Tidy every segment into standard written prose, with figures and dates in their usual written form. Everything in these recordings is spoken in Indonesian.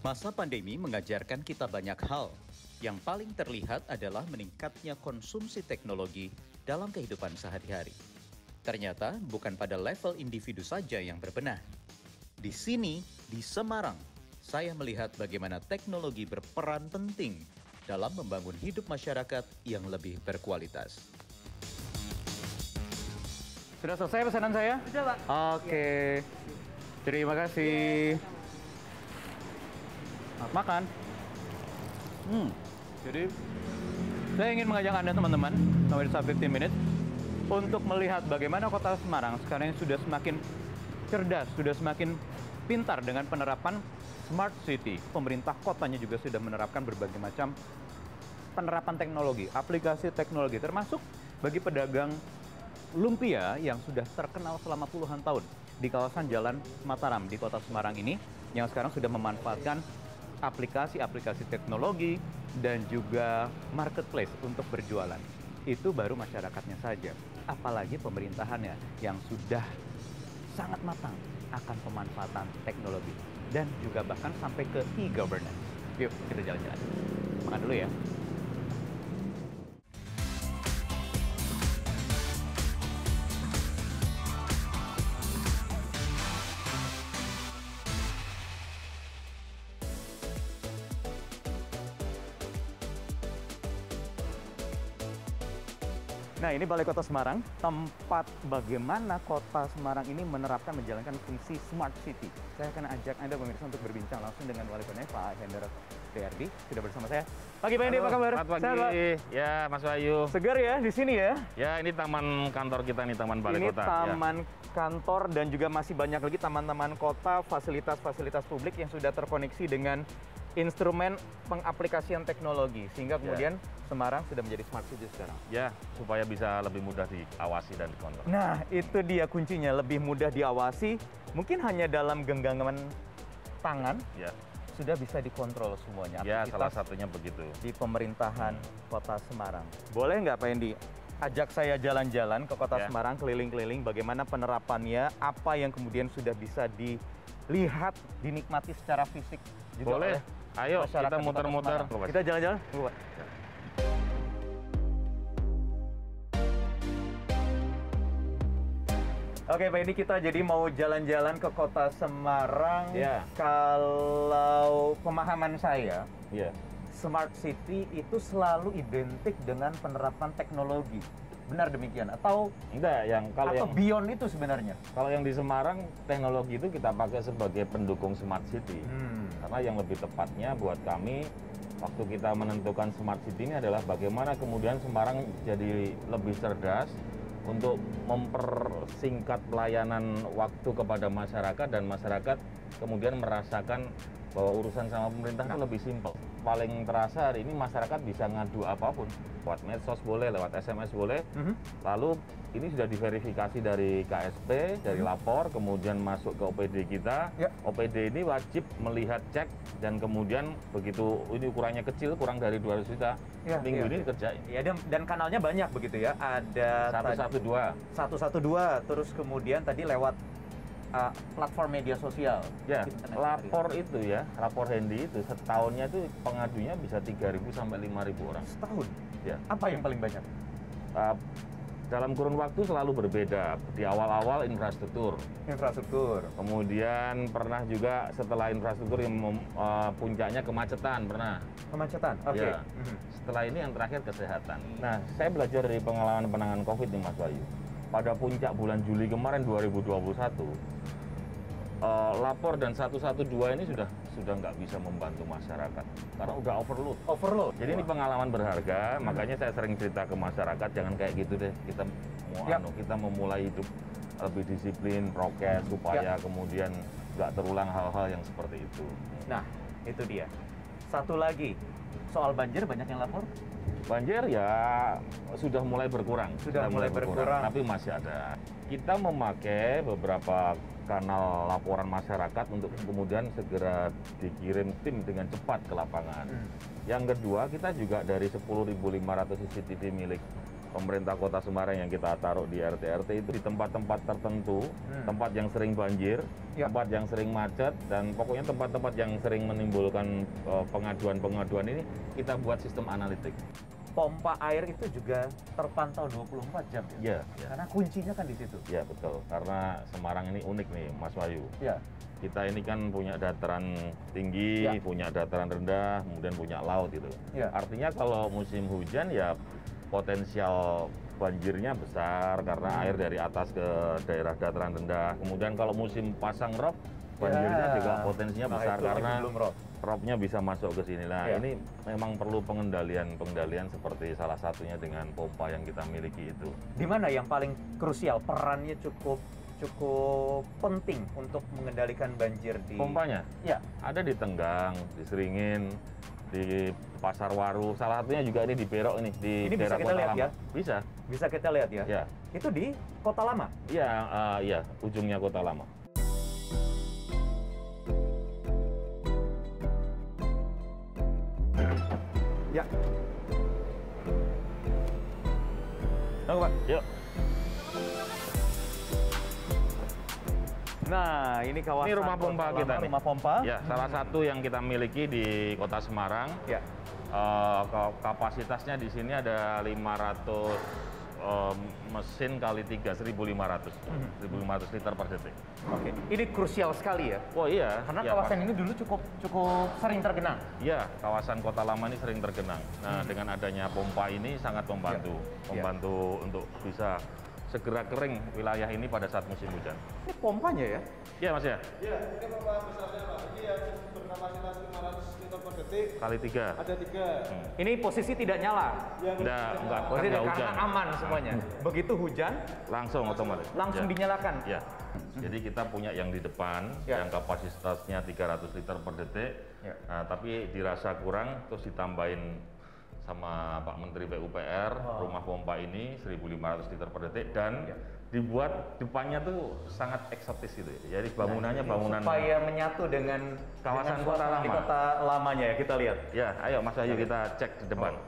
Masa pandemi mengajarkan kita banyak hal. Yang paling terlihat adalah meningkatnya konsumsi teknologi dalam kehidupan sehari-hari. Ternyata bukan pada level individu saja yang berbenah. Di sini, di Semarang, saya melihat bagaimana teknologi berperan penting dalam membangun hidup masyarakat yang lebih berkualitas. Sudah selesai pesanan saya? Sudah, Pak. Oke. Terima kasih. Selamat makan. Jadi, saya ingin mengajak Anda teman-teman, pemirsa 15 Minutes, untuk melihat bagaimana kota Semarang sekarang sudah semakin cerdas, sudah semakin pintar dengan penerapan Smart City. Pemerintah kotanya juga sudah menerapkan berbagai macam penerapan teknologi, aplikasi teknologi, termasuk bagi pedagang lumpia yang sudah terkenal selama puluhan tahun di kawasan Jalan Mataram di kota Semarang ini, yang sekarang sudah memanfaatkan aplikasi-aplikasi teknologi dan juga marketplace untuk berjualan. Itu baru masyarakatnya saja, apalagi pemerintahannya yang sudah sangat matang akan pemanfaatan teknologi dan juga bahkan sampai ke e-governance. Yuk, kita jalan-jalan. Makan dulu ya. Nah, ini Balai Kota Semarang, tempat bagaimana Kota Semarang ini menerapkan menjalankan fungsi Smart City. Saya akan ajak Anda pemirsa untuk berbincang langsung dengan Wali Kotanya, Pak Hendra Priyardi. Sudah bersama saya. Pagi Pak Hendi, apa kabar? Selamat pagi. Ya, Mas Wahyu. Segar ya di sini ya? Ya, ini taman kantor kita nih, Taman Balai Kota. Ini taman kantor dan juga masih banyak lagi taman-taman kota, fasilitas-fasilitas publik yang sudah terkoneksi dengan instrumen pengaplikasian teknologi, sehingga kemudian Semarang sudah menjadi Smart City sekarang. Ya, supaya bisa lebih mudah diawasi dan dikontrol. Nah, itu dia kuncinya, lebih mudah diawasi. Mungkin hanya dalam genggaman tangan, sudah bisa dikontrol semuanya. Ya, salah satunya begitu. Di pemerintahan Kota Semarang. Boleh nggak Pak Hendi ajak saya jalan-jalan ke Kota Semarang, keliling-keliling, bagaimana penerapannya, apa yang kemudian sudah bisa dilihat, dinikmati secara fisik juga. Boleh. Ayo, kita muter-muter. Kita jalan-jalan. Oke, Pak, ini kita jadi mau jalan-jalan ke Kota Semarang. Kalau pemahaman saya, Smart City itu selalu identik dengan penerapan teknologi. Benar demikian? Atau enggak? Atau beyond itu sebenarnya? Kalau yang di Semarang, teknologi itu kita pakai sebagai pendukung Smart City. Karena yang lebih tepatnya buat kami, waktu kita menentukan Smart City ini adalah bagaimana kemudian Semarang jadi lebih cerdas untuk mempersingkat pelayanan waktu kepada masyarakat, dan masyarakat kemudian merasakan bahwa urusan sama pemerintah itu lebih simpel. Paling terasa hari ini masyarakat bisa ngadu apapun, lewat medsos boleh, lewat SMS boleh. Lalu ini sudah diverifikasi dari KSP, dari lapor, kemudian masuk ke OPD kita. OPD ini wajib melihat, cek, dan kemudian begitu ini ukurannya kecil, kurang dari 200 juta, minggu ini dikerjain. Dan kanalnya banyak begitu ya? Ada 112, terus kemudian tadi lewat platform media sosial. Lapor itu lapor Hendi itu setahunnya itu pengadunya bisa 3.000 sampai 5.000 orang. Setahun? Apa yang paling banyak? Dalam kurun waktu selalu berbeda. Di awal-awal infrastruktur. Kemudian pernah juga setelah infrastruktur yang puncaknya kemacetan pernah. Kemacetan, oke. Setelah ini yang terakhir kesehatan. Nah, saya belajar dari pengalaman penanganan COVID nih Mas Wahyu. Pada puncak bulan Juli kemarin 2021, lapor dan 112 ini sudah nggak bisa membantu masyarakat karena udah overload. Jadi ini pengalaman berharga, makanya saya sering cerita ke masyarakat, jangan kayak gitu deh. Kita memulai hidup lebih disiplin, prokes, supaya kemudian nggak terulang hal-hal yang seperti itu. Nah, itu dia. Satu lagi, soal banjir banyak yang lapor? Banjir ya sudah mulai berkurang. Tapi masih ada. Kita memakai beberapa kanal laporan masyarakat untuk kemudian segera dikirim tim dengan cepat ke lapangan. Yang kedua, kita juga dari 10.500 CCTV milik pemerintah Kota Semarang yang kita taruh di RT-RT itu di tempat-tempat tertentu, tempat yang sering banjir, tempat yang sering macet, dan pokoknya tempat-tempat yang sering menimbulkan pengaduan-pengaduan ini kita buat sistem analitik. Pompa air itu juga terpantau 24 jam ya? Ya. Karena kuncinya kan di situ. Ya betul, karena Semarang ini unik nih Mas Wahyu. Ya. Kita ini kan punya dataran tinggi, punya dataran rendah, kemudian punya laut gitu. Ya. Artinya kalau musim hujan ya potensial banjirnya besar karena air dari atas ke daerah dataran rendah. Kemudian kalau musim pasang rob, banjirnya juga potensinya besar karena robnya bisa masuk ke sini. Nah, ini memang perlu pengendalian seperti salah satunya dengan pompa yang kita miliki itu. Di mana yang paling krusial, perannya cukup penting untuk mengendalikan banjir di... Pompanya? Ya. Ada di Tenggang, di Seringin, di Pasar Waru. Salah satunya juga ini di Perok ini, di ini bisa kita lihat ya? Bisa. Bisa kita lihat ya? Ya. Itu di Kota Lama? Iya, iya, ujungnya Kota Lama. Ya. Oke, Pak. Yuk. Nah, ini kawasan Ini rumah pompa kita nih. Rumah pompa. Ya, salah satu yang kita miliki di Kota Semarang. Ya. Kapasitasnya di sini ada 500 mesin kali 3, 1.500 liter per detik. Oke, ini krusial sekali ya. Oh iya. Karena ya, kawasan ini dulu cukup sering tergenang. Iya, kawasan Kota Lama ini sering tergenang. Nah, dengan adanya pompa ini sangat membantu, untuk bisa segera kering wilayah ini pada saat musim hujan. Ini pompanya ya? Iya, Mas ya? Iya, ini pompa besarnya Pak. Ini yang berkapasitas 500 liter per detik. Kali 3. Ada 3. Ini posisi tidak nyala. Enggak Posisi hujan. karena aman semuanya. Begitu hujan, Langsung otomatis. langsung dinyalakan. Ya. Jadi kita punya yang di depan, yang kapasitasnya 300 liter per detik. Nah, tapi dirasa kurang, terus ditambahin sama Pak Menteri PUPR, rumah pompa ini 1.500 liter per detik dan dibuat depannya tuh sangat eksotis gitu. Jadi bangunannya bangunan supaya menyatu dengan kawasan Kota Lama. Di Kota Lamanya ya, kita lihat. Ya, ayo Mas Ayu kita cek di depan.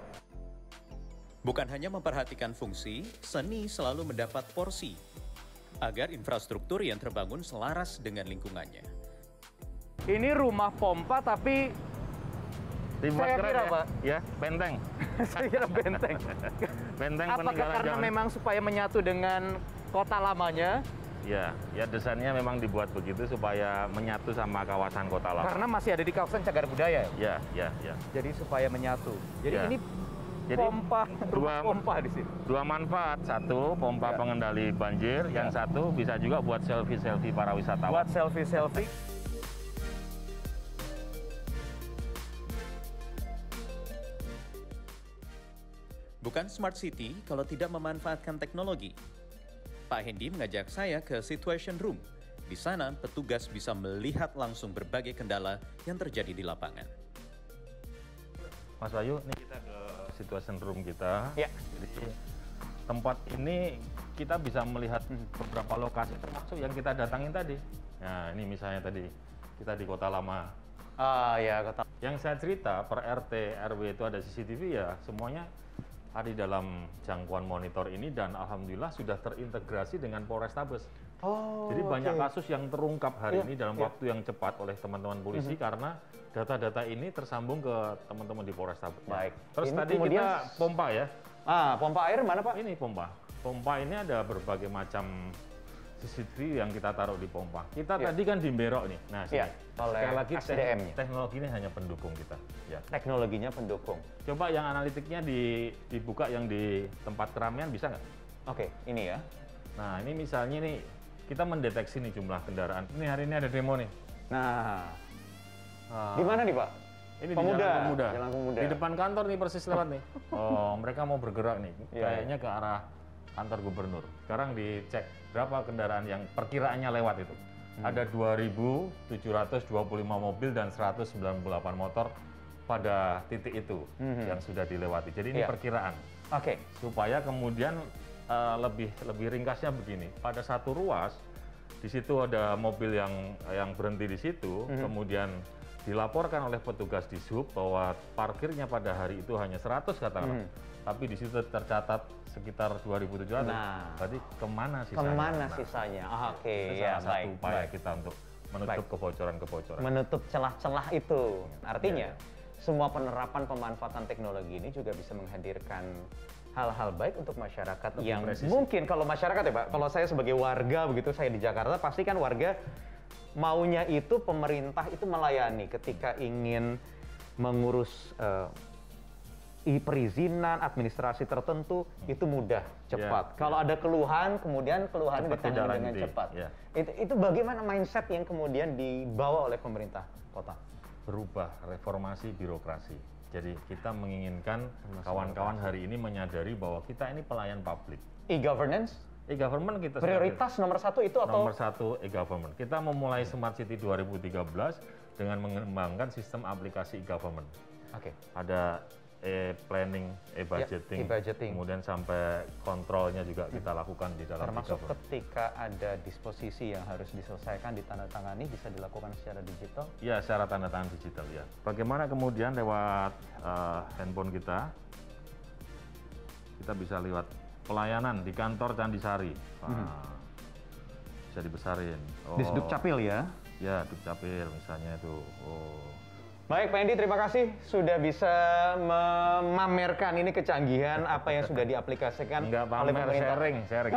Bukan hanya memperhatikan fungsi, seni selalu mendapat porsi agar infrastruktur yang terbangun selaras dengan lingkungannya. Ini rumah pompa tapi Dibuat saya keren kira, ya? Pak. Ya, benteng. saya kira benteng. Benteng Apakah peninggalan karena zaman. memang supaya menyatu dengan kota lamanya? Ya desainnya memang dibuat begitu supaya menyatu sama kawasan Kota Lama. Karena masih ada di kawasan cagar budaya. Ya. Jadi supaya menyatu. Jadi ini pompa, rumah pompa di sini. Dua manfaat, satu pompa pengendali banjir, yang satu bisa juga buat selfie para wisatawan. Buat selfie. Bukan smart city kalau tidak memanfaatkan teknologi. Pak Hendy mengajak saya ke Situation Room. Di sana, petugas bisa melihat langsung berbagai kendala yang terjadi di lapangan. Mas Wahyu, ini kita ke Situation Room kita. Ya. Jadi tempat ini kita bisa melihat beberapa lokasi termasuk yang kita datangin tadi. Nah, ini misalnya tadi kita di Kota Lama. Ah ya, Kota. Yang saya cerita per RT RW itu ada CCTV ya, semuanya ada di dalam jangkauan monitor ini dan alhamdulillah sudah terintegrasi dengan Polrestabes. Oh, jadi banyak kasus yang terungkap hari ini dalam waktu yang cepat oleh teman-teman polisi karena data-data ini tersambung ke teman-teman di Polrestabes. Baik. Terus Ini tadi kemudian kita pompa ya. Pompa air mana, Pak? Ini pompa. Pompa ini ada berbagai macam CCTV yang kita taruh di pompa. Kita tadi kan di Berok nih. Nah, sini. Oleh sekali lagi SDM-nya. teknologi ini hanya pendukung kita. Ya. Teknologinya pendukung. Coba yang analitiknya dibuka yang di tempat keramaian bisa nggak? Oke, ini ya. Nah, ini misalnya nih kita mendeteksi nih jumlah kendaraan. Ini hari ini ada demo nih. Nah, di mana nih, Pak? Ini Pemuda. di Jalan Pemuda. Jalan Pemuda. Di depan kantor nih persis lewat nih. Oh, mereka mau bergerak nih. Kayaknya ke arah kantor gubernur. Sekarang dicek berapa kendaraan yang perkiraannya lewat itu. Ada 2.725 mobil dan 198 motor pada titik itu yang sudah dilewati. Jadi ini perkiraan. Oke. Supaya kemudian lebih ringkasnya begini. Pada satu ruas di situ ada mobil yang berhenti di situ, kemudian dilaporkan oleh petugas di sub bahwa parkirnya pada hari itu hanya 100 katakanlah, tapi di situ tercatat sekitar 2.700. Nah, berarti kemana sisanya? kemana sisanya? Oke, Itu ya salah satu baik. upaya baik. kita untuk menutup kebocoran-kebocoran. Menutup celah-celah itu. Artinya, semua penerapan pemanfaatan teknologi ini juga bisa menghadirkan hal-hal baik untuk masyarakat Lebih yang presisi. mungkin kalau masyarakat ya Pak, kalau saya sebagai warga begitu, saya di Jakarta, pasti kan warga maunya itu pemerintah itu melayani ketika ingin mengurus perizinan, administrasi tertentu, itu mudah, cepat. Kalau ada keluhan, kemudian keluhan Cepat ditangani dengan ditindaklanjuti, cepat. ya. Itu bagaimana mindset yang kemudian dibawa oleh pemerintah kota? Berubah, reformasi birokrasi. Jadi kita menginginkan kawan-kawan hari ini menyadari bahwa kita ini pelayan publik. E-governance, E-government kita prioritas nomor satu itu atau? nomor satu e-government. Kita memulai Smart City 2013 dengan mengembangkan sistem aplikasi e-government. Oke. Ada e-planning, e-budgeting, e-budgeting. kemudian sampai kontrolnya juga kita lakukan di dalam Termasuk e-government. ketika ada disposisi yang harus diselesaikan, ditandatangani, bisa dilakukan secara digital. Ya, secara tanda tangan digital ya. Bagaimana kemudian lewat handphone kita bisa lihat pelayanan di kantor Candisari. Bisa dibesarin. Di Dukcapil ya? Ya, Dukcapil misalnya itu. Baik, Pak Hendy, terima kasih sudah bisa memamerkan ini kecanggihan apa yang sudah diaplikasikan Enggak oleh pamer, pemerintah. sharing.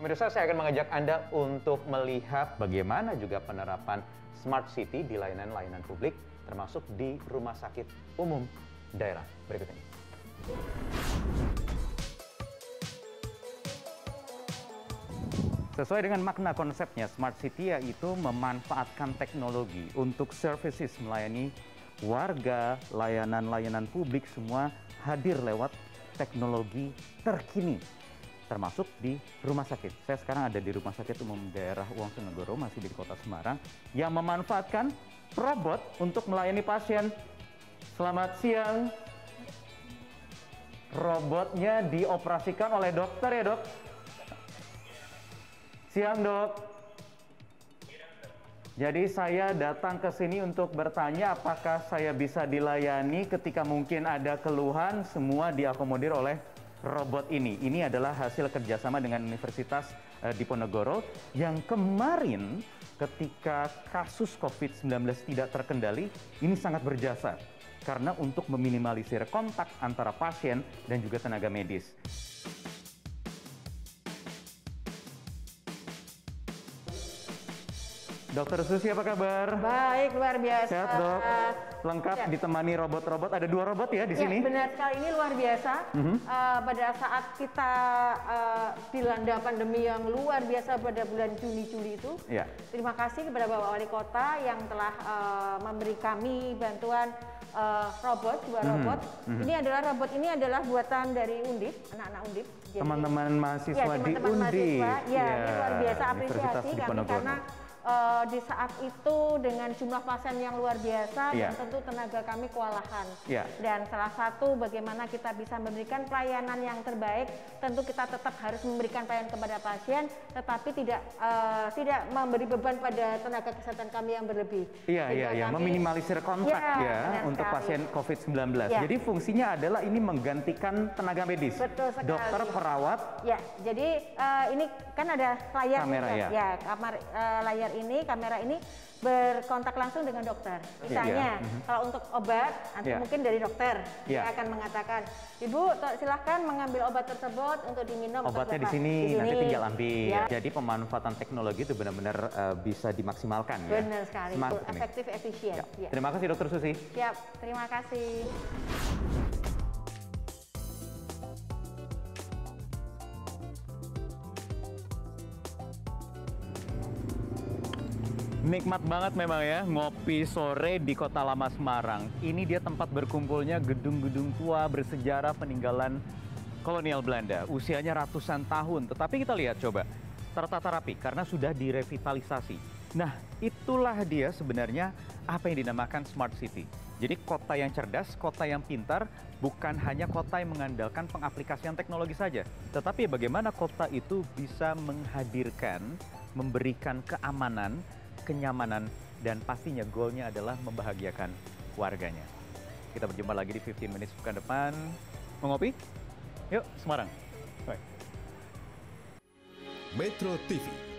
Pemirsa, saya akan mengajak Anda untuk melihat bagaimana juga penerapan Smart City di layanan-layanan publik, termasuk di rumah sakit umum daerah. Berikut ini. Sesuai dengan makna konsepnya, Smart City yaitu memanfaatkan teknologi untuk services melayani warga, layanan-layanan publik semua hadir lewat teknologi terkini, termasuk di rumah sakit. Saya sekarang ada di Rumah Sakit Umum Daerah Wongsonegoro, masih di Kota Semarang, yang memanfaatkan robot untuk melayani pasien. Selamat siang. Robotnya dioperasikan oleh dokter ya, Dok? Siang, Dok. Jadi saya datang ke sini untuk bertanya apakah saya bisa dilayani ketika mungkin ada keluhan, semua diakomodir oleh robot ini. Ini adalah hasil kerjasama dengan Universitas Diponegoro yang kemarin ketika kasus COVID-19 tidak terkendali, ini sangat berjasa. Karena untuk meminimalisir kontak antara pasien dan juga tenaga medis. Dokter Susi, apa kabar? Baik, luar biasa. Sehat, Dok? Lengkap Ya. ditemani robot-robot. Ada 2 robot ya di sini? Ya, benar sekali. Ini luar biasa. Pada saat kita dilanda pandemi yang luar biasa pada bulan Juni-Juli itu, Ya. terima kasih kepada Bapak Wali Kota yang telah memberi kami bantuan robot, 2 robot. Robot ini adalah buatan dari Undip, anak-anak Undip. Jadi- Teman-teman mahasiswa Ya, di teman-teman Undip. mahasiswa. Ya, ini luar biasa Universitas apresiasi kami Diponegoro. karena di saat itu dengan jumlah pasien yang luar biasa Ya. dan tentu tenaga kami kewalahan. Ya. Dan salah satu bagaimana kita bisa memberikan pelayanan yang terbaik, tentu kita tetap harus memberikan pelayanan kepada pasien, tetapi tidak memberi beban pada tenaga kesehatan kami yang berlebih. Iya, Sehingga iya, kami- meminimalisir kontak Ya, benar untuk sekali. pasien COVID-19. Ya. Jadi fungsinya adalah ini menggantikan tenaga medis. Betul sekali. Dokter, perawat. Ya, jadi ini kan ada layar, Kamera, nih, Dok. ya. Layar ini, kamera ini berkontak langsung dengan dokter. Misalnya, kalau untuk obat, nanti Ya. mungkin dari dokter Ya. dia akan mengatakan, Ibu, silahkan mengambil obat tersebut untuk diminum. untuk Obatnya di Bapak." sini, nanti tinggal ambil. Ya. Jadi pemanfaatan teknologi itu benar-benar bisa dimaksimalkan ya. Benar sekali, Smart itu ini. efektif, efisien. Ya. Ya. Terima kasih Dokter Susi. Siap, terima kasih. Nikmat banget memang ya ngopi sore di Kota Lama Semarang. Ini dia tempat berkumpulnya gedung-gedung tua bersejarah peninggalan kolonial Belanda. Usianya ratusan tahun, tetapi kita lihat coba. Tertata rapi karena sudah direvitalisasi. Nah, itulah dia sebenarnya apa yang dinamakan Smart City. Jadi kota yang cerdas, kota yang pintar, bukan hanya kota yang mengandalkan pengaplikasian teknologi saja. Tetapi bagaimana kota itu bisa menghadirkan, memberikan keamanan, kenyamanan, dan pastinya goalnya adalah membahagiakan warganya. Kita berjumpa lagi di 15 Minutes pekan depan. Mau ngopi? Yuk, Semarang. Bye. Metro TV